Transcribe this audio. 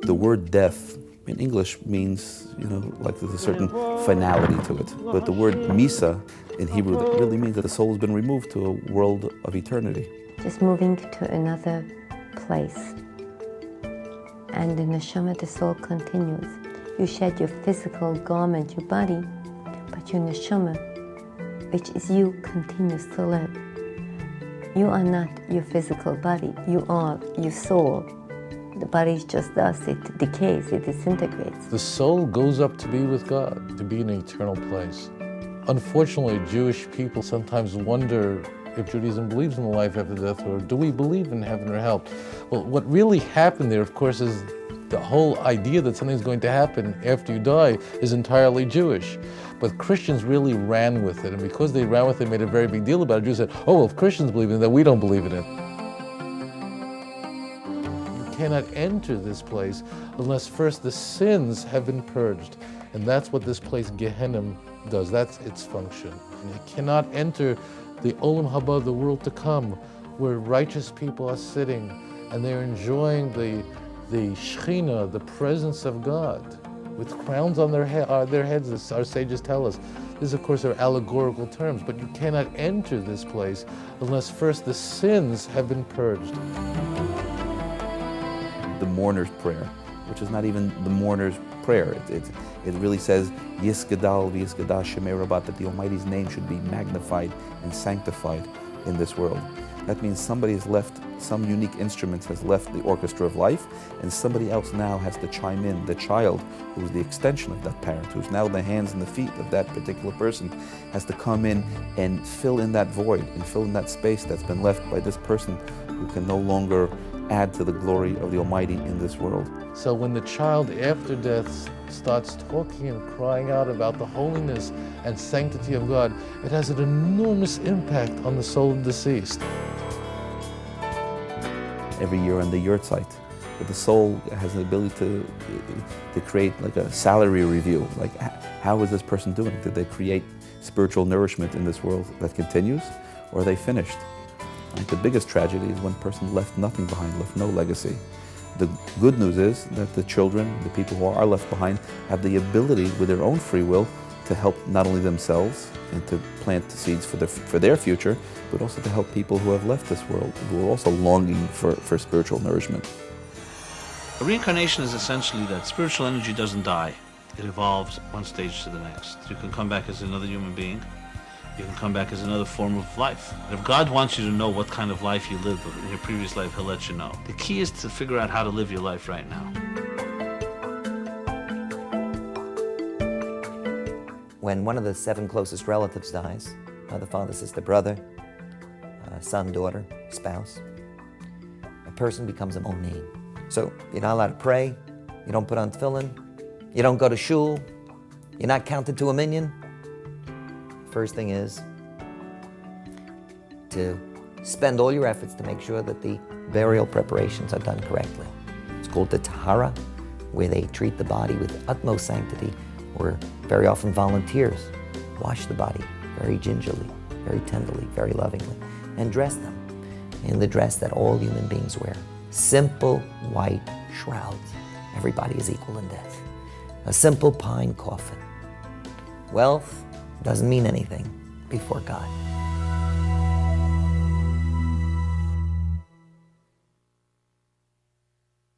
The word death in English means, like there's a certain finality to it. But the word misa in Hebrew that really means that the soul has been removed to a world of eternity. Just moving to another place. And the neshama, the soul continues. You shed your physical garment, your body, but your neshama, which is you, continues to live. You are not your physical body, you are your soul. The body is just dust, it decays, it disintegrates. The soul goes up to be with God, to be in an eternal place. Unfortunately, Jewish people sometimes wonder if Judaism believes in the life after death, or do we believe in heaven or hell? Well, what really happened there, of course, is the whole idea that something's going to happen after you die is entirely Jewish. But Christians really ran with it, and because they ran with it, made a very big deal about it. Jews said, oh, well, if Christians believe in it, then we don't believe in it. Cannot enter this place unless first the sins have been purged. And that's what this place, Gehenna, does. That's its function. And you cannot enter the Olam Haba, the world to come, where righteous people are sitting and they're enjoying the Shekhinah, the presence of God, with crowns on their heads, as our sages tell us. These, of course, are allegorical terms, but you cannot enter this place unless first the sins have been purged. The mourner's prayer, which is not even the mourner's prayer. It really says, Yisgadal v'yisgadal Shemei Rabat, that the Almighty's name should be magnified and sanctified in this world. That means somebody has left, some unique instrument has left the orchestra of life, and somebody else now has to chime in. The child, who is the extension of that parent, who's now the hands and the feet of that particular person, has to come in and fill in that void and fill in that space that's been left by this person who can no longer add to the glory of the Almighty in this world. So when the child after death starts talking and crying out about the holiness and sanctity of God, it has an enormous impact on the soul of the deceased. Every year on the Yurtzeit, but the soul has the ability to create like a salary review, like how is this person doing? Did they create spiritual nourishment in this world that continues, or are they finished? Like the biggest tragedy is when a person left nothing behind, left no legacy. The good news is that the children, the people who are left behind, have the ability with their own free will to help not only themselves and to plant the seeds for their future, but also to help people who have left this world, who are also longing for spiritual nourishment. Reincarnation is essentially that spiritual energy doesn't die. It evolves one stage to the next. You can come back as another human being. You can come back as another form of life. If God wants you to know what kind of life you lived in your previous life, He'll let you know. The key is to figure out how to live your life right now. When one of the 7 closest relatives dies, mother, father, sister, brother, son, daughter, spouse, a person becomes a Monin. So you're not allowed to pray, you don't put on tefillin, you don't go to shul, you're not counted to a minyan. First thing is to spend all your efforts to make sure that the burial preparations are done correctly. It's called the tahara, where they treat the body with utmost sanctity, or very often volunteers wash the body very gingerly, very tenderly, very lovingly, and dress them in the dress that all human beings wear. Simple white shrouds. Everybody is equal in death. A simple pine coffin. Wealth doesn't mean anything before God.